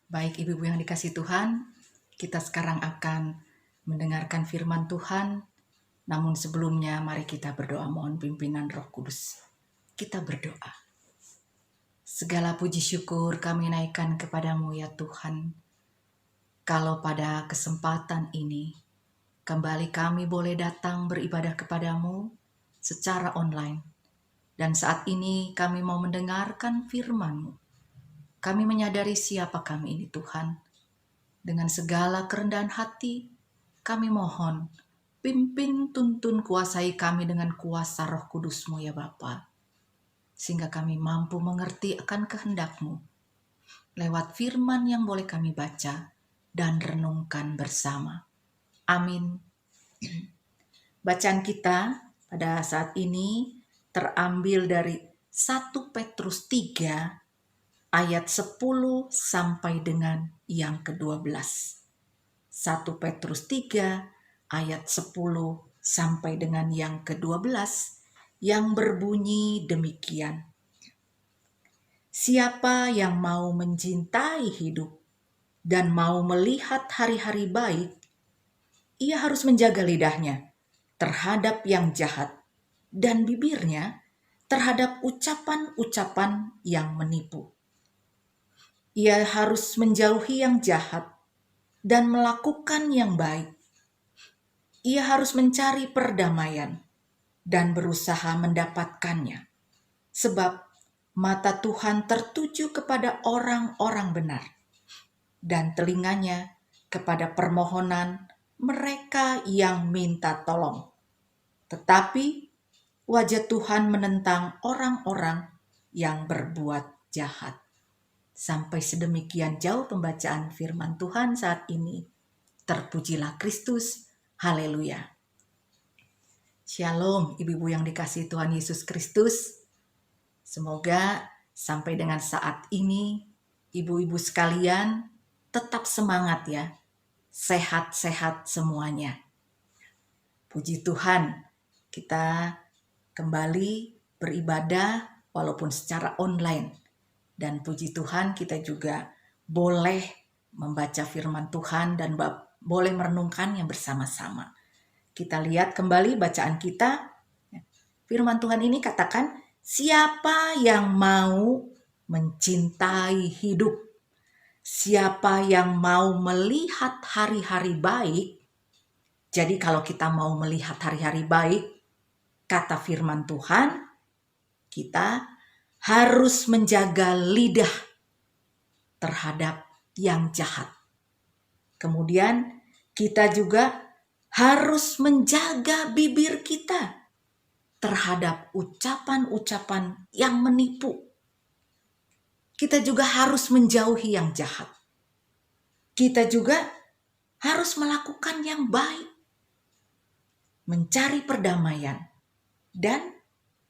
Baik Ibu-ibu yang dikasih Tuhan, kita sekarang akan mendengarkan firman Tuhan. Namun sebelumnya mari kita berdoa mohon pimpinan Roh Kudus. Kita berdoa. Segala puji syukur kami naikkan kepadamu ya Tuhan. Kalau pada kesempatan ini kembali kami boleh datang beribadah kepadamu secara online. Dan saat ini kami mau mendengarkan firman-Mu. Kami menyadari siapa kami ini Tuhan. Dengan segala kerendahan hati, kami mohon, pimpin, tuntun, kuasai kami dengan kuasa Roh Kudus-Mu ya Bapa, sehingga kami mampu mengerti akan kehendak-Mu, lewat firman yang boleh kami baca dan renungkan bersama. Amin. Bacaan kita pada saat ini terambil dari 1 Petrus 3 ayat 10 sampai dengan yang ke-12. 1 Petrus 3 ayat 10 sampai dengan yang ke-12 yang berbunyi demikian. Siapa yang mau mencintai hidup dan mau melihat hari-hari baik, ia harus menjaga lidahnya terhadap yang jahat dan bibirnya terhadap ucapan-ucapan yang menipu. Ia harus menjauhi yang jahat dan melakukan yang baik. Ia harus mencari perdamaian dan berusaha mendapatkannya. Sebab mata Tuhan tertuju kepada orang-orang benar dan telinganya kepada permohonan mereka yang minta tolong. Tetapi wajah Tuhan menentang orang-orang yang berbuat jahat. Sampai sedemikian jauh pembacaan firman Tuhan saat ini. Terpujilah Kristus. Haleluya. Shalom ibu-ibu yang dikasihi Tuhan Yesus Kristus. Semoga sampai dengan saat ini ibu-ibu sekalian tetap semangat ya. Sehat-sehat semuanya. Puji Tuhan, kita kembali beribadah walaupun secara online. Dan puji Tuhan kita juga boleh membaca firman Tuhan dan boleh merenungkannya bersama-sama. Kita lihat kembali bacaan kita. Firman Tuhan ini katakan, siapa yang mau mencintai hidup, siapa yang mau melihat hari-hari baik. Jadi kalau kita mau melihat hari-hari baik, kata firman Tuhan, kita harus menjaga lidah terhadap yang jahat. Kemudian kita juga harus menjaga bibir kita terhadap ucapan-ucapan yang menipu. Kita juga harus menjauhi yang jahat. Kita juga harus melakukan yang baik, mencari perdamaian, dan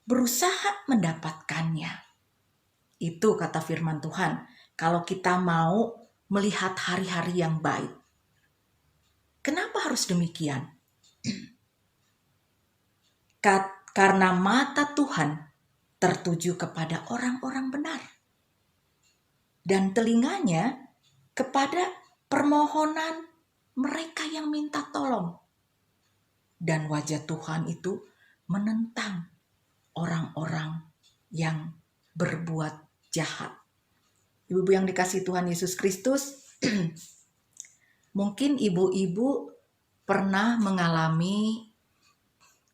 berusaha mendapatkannya. Itu kata firman Tuhan. Kalau kita mau melihat hari-hari yang baik. Kenapa harus demikian? Karena mata Tuhan tertuju kepada orang-orang benar. Dan telinganya kepada permohonan mereka yang minta tolong. Dan wajah Tuhan itu menentang orang-orang yang berbuat jahat. Ibu-ibu yang dikasihi Tuhan Yesus Kristus, mungkin ibu-ibu pernah mengalami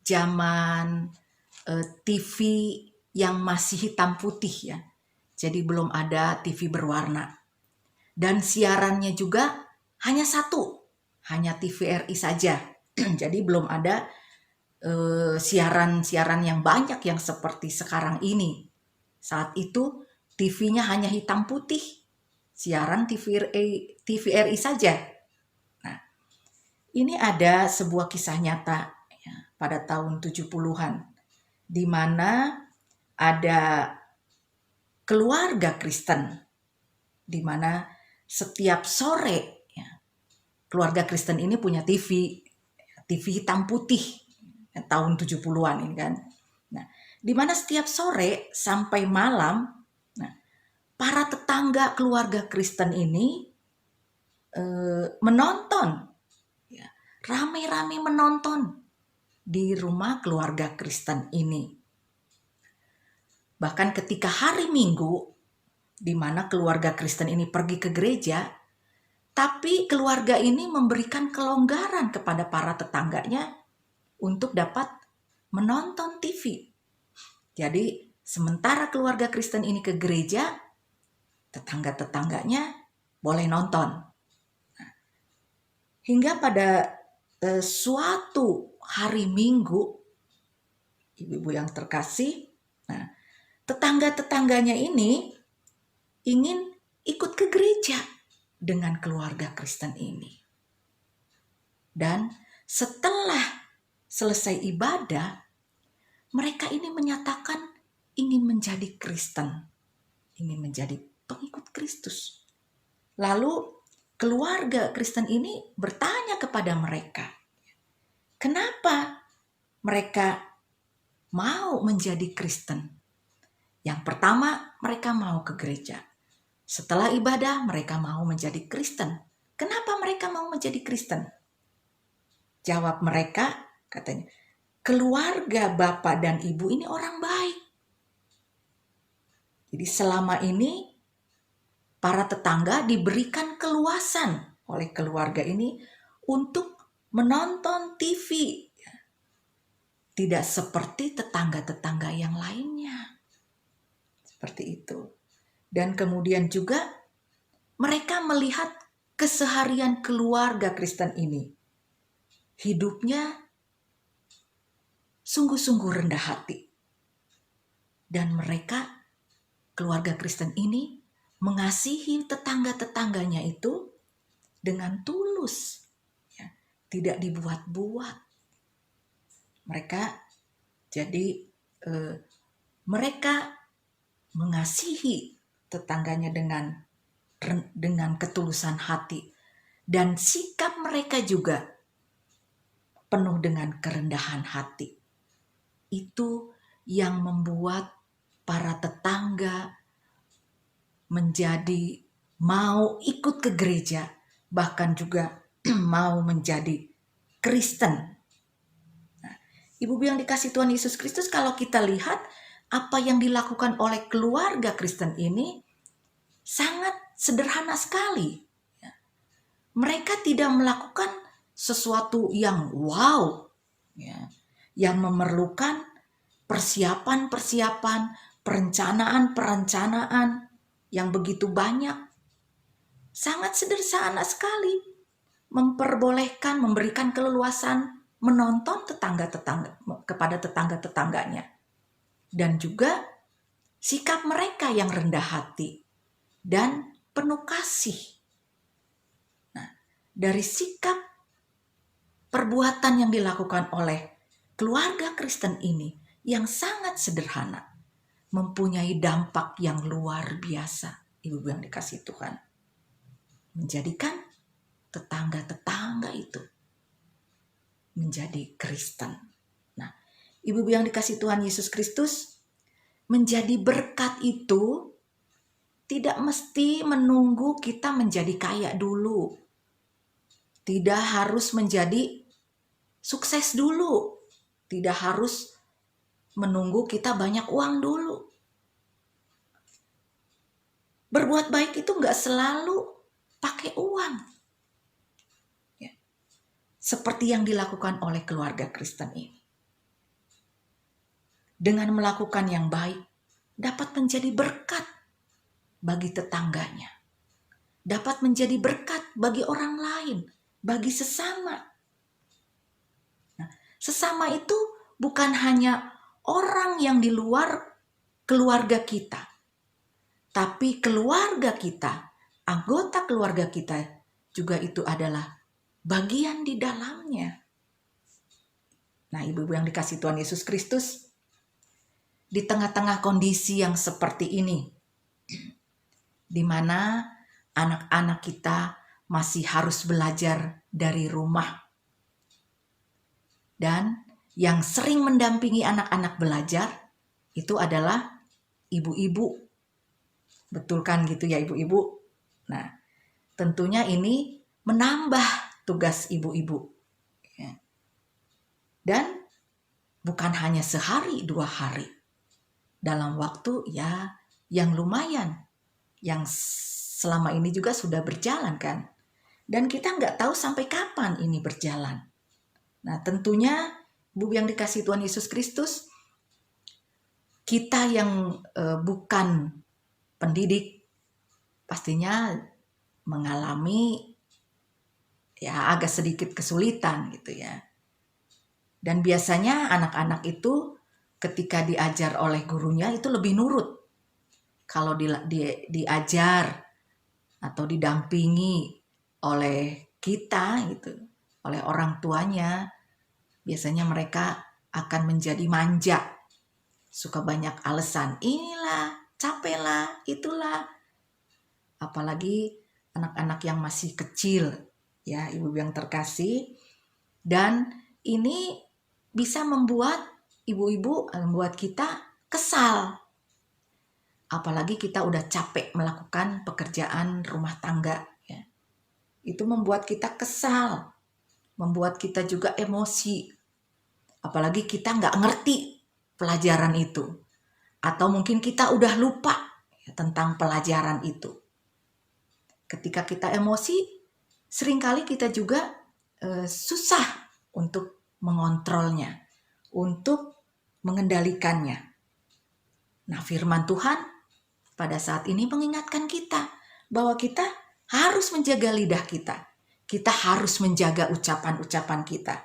zaman TV yang masih hitam putih ya. Jadi belum ada TV berwarna. Dan siarannya juga hanya satu, hanya TVRI saja. Jadi belum ada siaran-siaran yang banyak yang seperti sekarang ini. Saat itu TV-nya hanya hitam putih, siaran TVRI saja. Nah, ini ada sebuah kisah nyata ya, pada tahun 70-an, di mana ada keluarga Kristen, di mana setiap sore ya, keluarga Kristen ini punya TV hitam putih ya, tahun 70-an ini kan. Nah, di mana setiap sore sampai malam, nah, para tetangga keluarga Kristen ini menonton, ya, rame-rame menonton di rumah keluarga Kristen ini. Bahkan ketika hari Minggu, di mana keluarga Kristen ini pergi ke gereja, tapi keluarga ini memberikan kelonggaran kepada para tetangganya untuk dapat menonton TV. Jadi sementara keluarga Kristen ini ke gereja, tetangga-tetangganya boleh nonton. Hingga pada suatu hari Minggu, ibu-ibu yang terkasih, tetangga-tetangganya ini ingin ikut ke gereja dengan keluarga Kristen ini. Dan setelah selesai ibadah, mereka ini menyatakan ingin menjadi Kristen, ingin menjadi pengikut Kristus. Lalu keluarga Kristen ini bertanya kepada mereka, kenapa mereka mau menjadi Kristen? Yang pertama, mereka mau ke gereja. Setelah ibadah, mereka mau menjadi Kristen. Kenapa mereka mau menjadi Kristen? Jawab mereka, katanya, keluarga bapak dan ibu ini orang baik. Jadi selama ini para tetangga diberikan keluasan oleh keluarga ini untuk menonton TV. Tidak seperti tetangga-tetangga yang lainnya. Seperti itu. Dan kemudian juga mereka melihat keseharian keluarga Kristen ini. Hidupnya sungguh-sungguh rendah hati. Dan mereka, keluarga Kristen ini, mengasihi tetangga-tetangganya itu dengan tulus. Ya, tidak dibuat-buat. Mereka jadi mereka mengasihi tetangganya dengan ketulusan hati, dan sikap mereka juga penuh dengan kerendahan hati. Itu yang membuat para tetangga menjadi mau ikut ke gereja, bahkan juga mau menjadi Kristen. Ibu yang dikasih Tuhan Yesus Kristus, kalau kita lihat apa yang dilakukan oleh keluarga Kristen ini sangat sederhana sekali. Mereka tidak melakukan sesuatu yang wow, yang memerlukan persiapan-persiapan, perencanaan-perencanaan yang begitu banyak. Sangat sederhana sekali, memberikan keleluasan menonton kepada tetangga-tetangganya. Dan juga sikap mereka yang rendah hati dan penuh kasih. Nah, dari sikap perbuatan yang dilakukan oleh keluarga Kristen ini yang sangat sederhana, mempunyai dampak yang luar biasa, ibu yang dikasih Tuhan. Menjadikan tetangga-tetangga itu menjadi Kristen. Nah, ibu yang dikasih Tuhan Yesus Kristus, menjadi berkat itu tidak mesti menunggu kita menjadi kaya dulu. Tidak harus menjadi sukses dulu. Tidak harus menunggu kita banyak uang dulu. Berbuat baik itu gak selalu pakai uang. Seperti yang dilakukan oleh keluarga Kristen ini. Dengan melakukan yang baik, dapat menjadi berkat bagi tetangganya. Dapat menjadi berkat bagi orang lain, bagi sesama. Nah, sesama itu bukan hanya orang yang di luar keluarga kita, tapi keluarga kita, anggota keluarga kita juga itu adalah bagian di dalamnya. Nah, ibu-ibu yang dikasih Tuhan Yesus Kristus, di tengah-tengah kondisi yang seperti ini, di mana anak-anak kita masih harus belajar dari rumah, dan yang sering mendampingi anak-anak belajar itu adalah ibu-ibu. Betul kan gitu ya ibu-ibu? Nah, tentunya ini menambah tugas ibu-ibu. Ya. Dan bukan hanya sehari 2 hari. Dalam waktu ya yang lumayan. Yang selama ini juga sudah berjalan kan. Dan kita nggak tahu sampai kapan ini berjalan. Nah tentunya Bu yang dikasih Tuhan Yesus Kristus, kita yang bukan pendidik pastinya mengalami ya agak sedikit kesulitan gitu ya. Dan biasanya anak-anak itu ketika diajar oleh gurunya itu lebih nurut. Kalau diajar atau didampingi oleh kita gitu, oleh orang tuanya, biasanya mereka akan menjadi manja. Suka banyak alasan, inilah, capek lah, itulah. Apalagi anak-anak yang masih kecil, ya ibu yang terkasih. Dan ini bisa membuat ibu-ibu, membuat kita kesal. Apalagi kita udah capek melakukan pekerjaan rumah tangga. Ya. Itu membuat kita kesal, membuat kita juga emosi. Apalagi kita nggak ngerti pelajaran itu. Atau mungkin kita udah lupa ya, tentang pelajaran itu. Ketika kita emosi, seringkali kita juga susah untuk mengontrolnya, untuk mengendalikannya. Nah, firman Tuhan pada saat ini mengingatkan kita bahwa kita harus menjaga lidah kita. Kita harus menjaga ucapan-ucapan kita.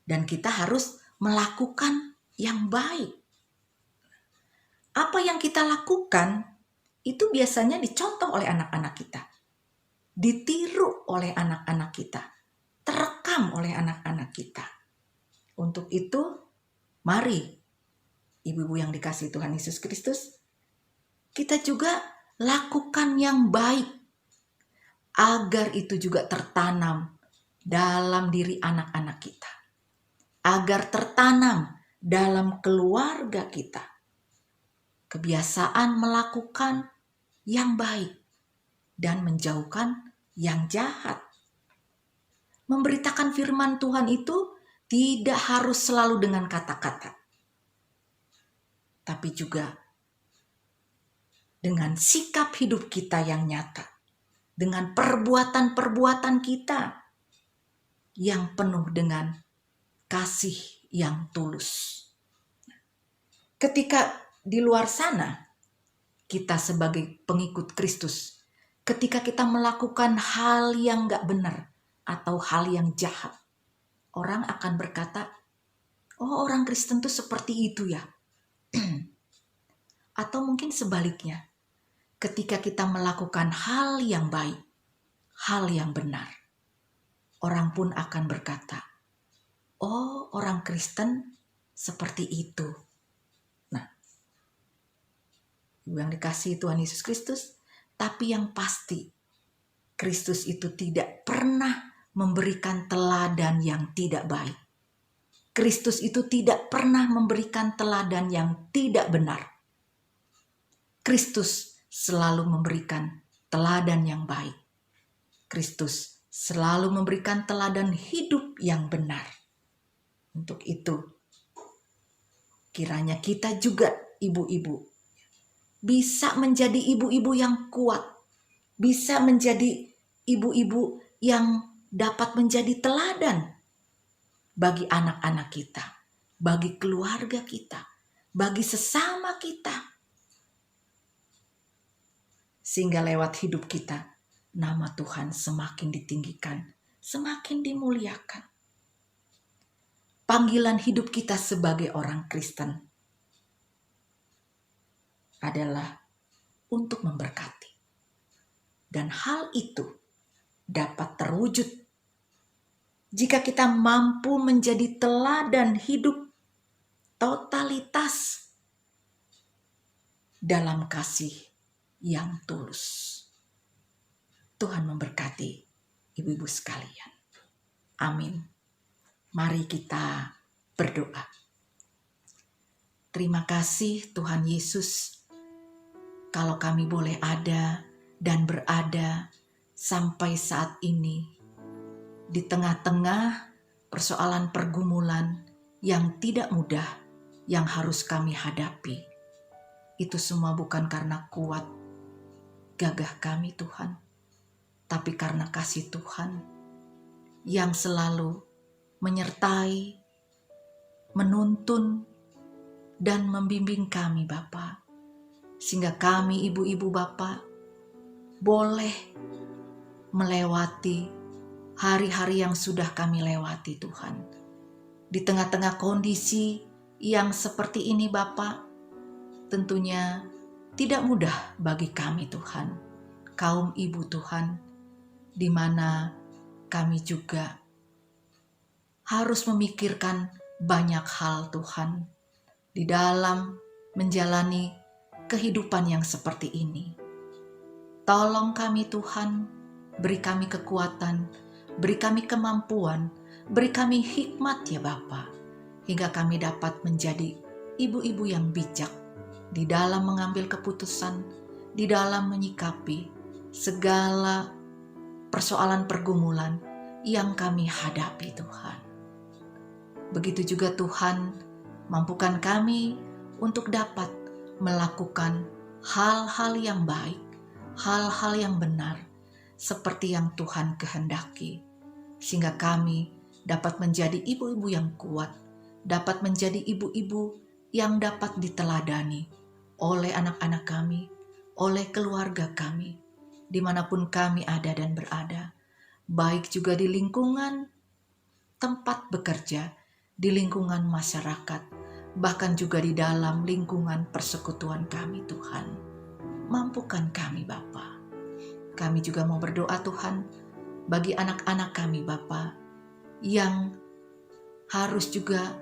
Dan kita harus melakukan yang baik. Apa yang kita lakukan itu biasanya dicontoh oleh anak-anak kita. Ditiru oleh anak-anak kita. Terekam oleh anak-anak kita. Untuk itu, mari ibu-ibu yang dikasihi Tuhan Yesus Kristus, kita juga lakukan yang baik agar itu juga tertanam dalam diri anak-anak kita. Agar tertanam dalam keluarga kita. Kebiasaan melakukan yang baik dan menjauhkan yang jahat. Memberitakan firman Tuhan itu tidak harus selalu dengan kata-kata. Tapi juga dengan sikap hidup kita yang nyata. Dengan perbuatan-perbuatan kita yang penuh dengan kasih yang tulus. Ketika di luar sana, kita sebagai pengikut Kristus, ketika kita melakukan hal yang gak benar atau hal yang jahat, orang akan berkata, oh orang Kristen tuh seperti itu ya. Atau mungkin sebaliknya, ketika kita melakukan hal yang baik, hal yang benar, orang pun akan berkata, oh orang Kristen seperti itu. Nah, yang dikasihi Tuhan Yesus Kristus, tapi yang pasti, Kristus itu tidak pernah memberikan teladan yang tidak baik. Kristus itu tidak pernah memberikan teladan yang tidak benar. Kristus selalu memberikan teladan yang baik. Kristus selalu memberikan teladan hidup yang benar. Untuk itu, kiranya kita juga ibu-ibu bisa menjadi ibu-ibu yang kuat. Bisa menjadi ibu-ibu yang dapat menjadi teladan bagi anak-anak kita, bagi keluarga kita, bagi sesama kita. Sehingga lewat hidup kita, nama Tuhan semakin ditinggikan, semakin dimuliakan. Panggilan hidup kita sebagai orang Kristen adalah untuk memberkati. Dan hal itu dapat terwujud jika kita mampu menjadi teladan hidup totalitas dalam kasih yang tulus. Tuhan memberkati ibu-ibu sekalian. Amin. Mari kita berdoa. Terima kasih Tuhan Yesus, kalau kami boleh ada dan berada sampai saat ini di tengah-tengah persoalan pergumulan yang tidak mudah yang harus kami hadapi. Itu semua bukan karena kuat gagah kami Tuhan, tapi karena kasih Tuhan yang selalu menyertai, menuntun, dan membimbing kami Bapa. Sehingga kami ibu-ibu Bapa boleh melewati hari-hari yang sudah kami lewati Tuhan. Di tengah-tengah kondisi yang seperti ini Bapa, tentunya tidak mudah bagi kami Tuhan, kaum ibu Tuhan, di mana kami juga harus memikirkan banyak hal Tuhan di dalam menjalani kehidupan yang seperti ini. Tolong kami Tuhan, beri kami kekuatan, beri kami kemampuan, beri kami hikmat ya Bapa, hingga kami dapat menjadi ibu-ibu yang bijak di dalam mengambil keputusan, di dalam menyikapi segala persoalan pergumulan yang kami hadapi Tuhan. Begitu juga Tuhan, mampukan kami untuk dapat melakukan hal-hal yang baik, hal-hal yang benar, seperti yang Tuhan kehendaki. Sehingga kami dapat menjadi ibu-ibu yang kuat, dapat menjadi ibu-ibu yang dapat diteladani oleh anak-anak kami, oleh keluarga kami, dimanapun kami ada dan berada, baik juga di lingkungan tempat bekerja, di lingkungan masyarakat, bahkan juga di dalam lingkungan persekutuan kami Tuhan. Mampukan kami Bapa. Kami juga mau berdoa Tuhan bagi anak-anak kami Bapa yang harus juga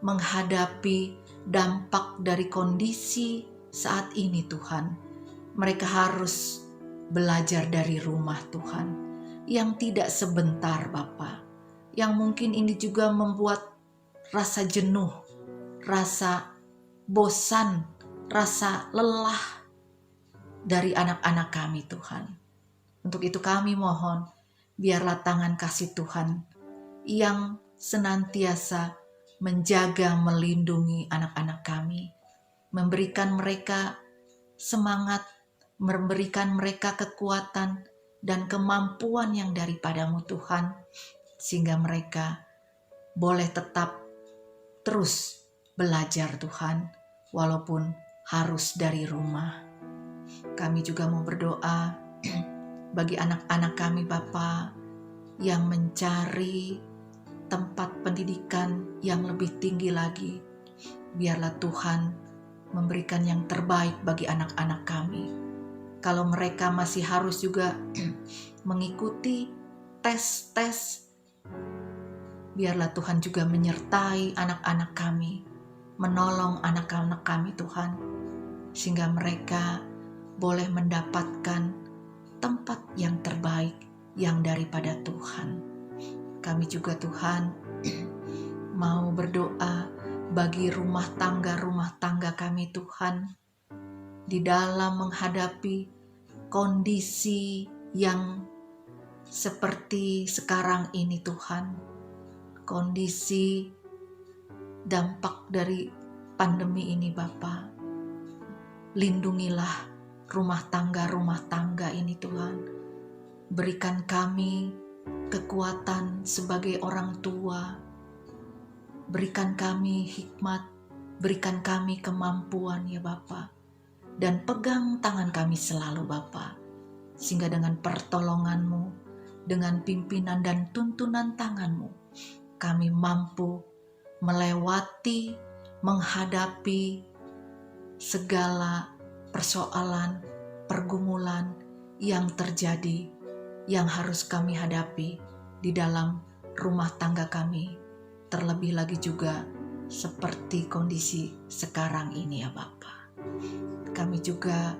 menghadapi dampak dari kondisi saat ini Tuhan. Mereka harus belajar dari rumah Tuhan yang tidak sebentar Bapa, yang mungkin ini juga membuat rasa jenuh, rasa bosan, rasa lelah dari anak-anak kami Tuhan. Untuk itu kami mohon, biarlah tangan kasih Tuhan yang senantiasa menjaga, melindungi anak-anak kami, memberikan mereka semangat, memberikan mereka kekuatan dan kemampuan yang daripadamu Tuhan, sehingga mereka boleh tetap terus belajar Tuhan, walaupun harus dari rumah. Kami juga mau berdoa bagi anak-anak kami Bapa yang mencari tempat pendidikan yang lebih tinggi lagi. Biarlah Tuhan memberikan yang terbaik bagi anak-anak kami. Kalau mereka masih harus juga mengikuti tes-tes, biarlah Tuhan juga menyertai anak-anak kami, menolong anak-anak kami Tuhan, sehingga mereka boleh mendapatkan tempat yang terbaik yang daripada Tuhan. Kami juga Tuhan mau berdoa bagi rumah tangga kami Tuhan, di dalam menghadapi kondisi yang seperti sekarang ini Tuhan, kondisi dampak dari pandemi ini Bapa. Lindungilah rumah tangga ini Tuhan. Berikan kami kekuatan sebagai orang tua. Berikan kami hikmat, berikan kami kemampuan ya Bapa. Dan pegang tangan kami selalu Bapa. Sehingga dengan pertolongan-Mu, dengan pimpinan dan tuntunan tangan-Mu, kami mampu melewati, menghadapi segala persoalan, pergumulan yang terjadi, yang harus kami hadapi di dalam rumah tangga kami. Terlebih lagi juga seperti kondisi sekarang ini ya Bapa. Kami juga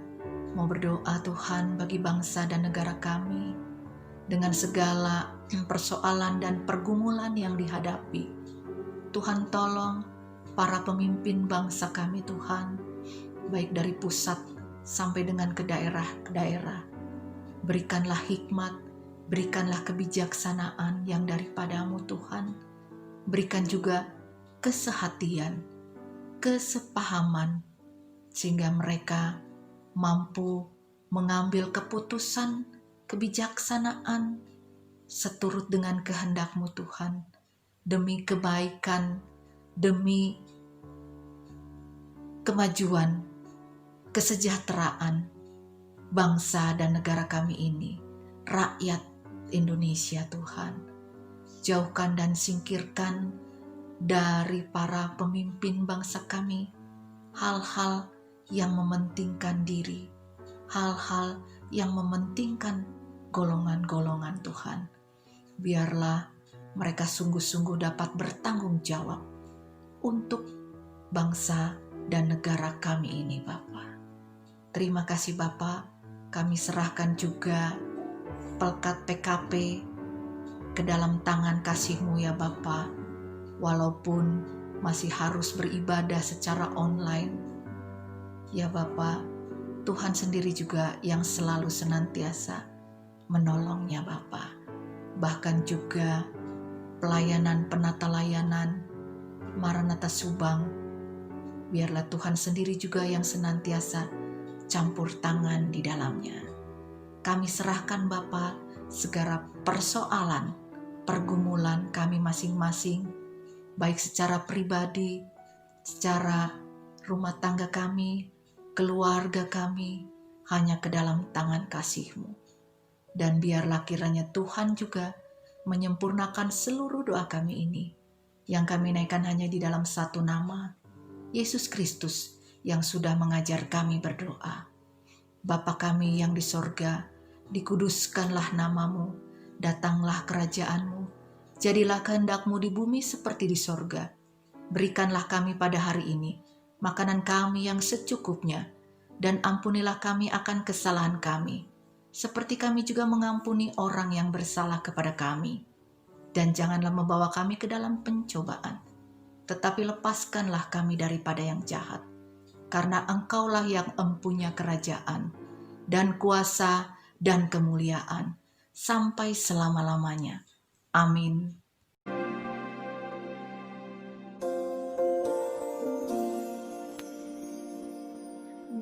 mau berdoa Tuhan bagi bangsa dan negara kami dengan segala persoalan dan pergumulan yang dihadapi. Tuhan tolong para pemimpin bangsa kami Tuhan, baik dari pusat sampai dengan ke daerah-daerah. Berikanlah hikmat, Berikanlah kebijaksanaan yang daripadamu Tuhan. Berikan juga kesehatian, kesepahaman, sehingga mereka mampu mengambil keputusan kebijaksanaan seturut dengan kehendak-Mu Tuhan, demi kebaikan, demi kemajuan, kesejahteraan bangsa dan negara kami ini, rakyat Indonesia Tuhan. Jauhkan dan singkirkan dari para pemimpin bangsa kami hal-hal yang mementingkan diri, hal-hal yang mementingkan golongan-golongan Tuhan. Biarlah mereka sungguh-sungguh dapat bertanggung jawab untuk bangsa dan negara kami ini, Bapa. Terima kasih Bapa, kami serahkan juga Pelkat PKP ke dalam tangan kasih-Mu ya Bapa. Walaupun masih harus beribadah secara online, ya Bapa, Tuhan sendiri juga yang selalu senantiasa menolongnya Bapa. Bahkan juga pelayanan penata layanan Maranatha Subang, biarlah Tuhan sendiri juga yang senantiasa campur tangan di dalamnya. Kami serahkan Bapa segala persoalan, pergumulan kami masing-masing, baik secara pribadi, secara rumah tangga kami, keluarga kami, hanya ke dalam tangan kasih-Mu. Dan biarlah kiranya Tuhan juga menyempurnakan seluruh doa kami ini, yang kami naikkan hanya di dalam satu nama, Yesus Kristus, yang sudah mengajar kami berdoa. Bapa kami yang di sorga, dikuduskanlah namamu, datanglah kerajaan-Mu, jadilah kehendak-Mu di bumi seperti di sorga. Berikanlah kami pada hari ini makanan kami yang secukupnya, dan ampunilah kami akan kesalahan kami, seperti kami juga mengampuni orang yang bersalah kepada kami. Dan janganlah membawa kami ke dalam pencobaan, tetapi lepaskanlah kami daripada yang jahat. Karena Engkaulah yang empunya kerajaan, dan kuasa, dan kemuliaan, sampai selama-lamanya. Amin.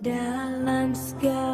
Dalam segala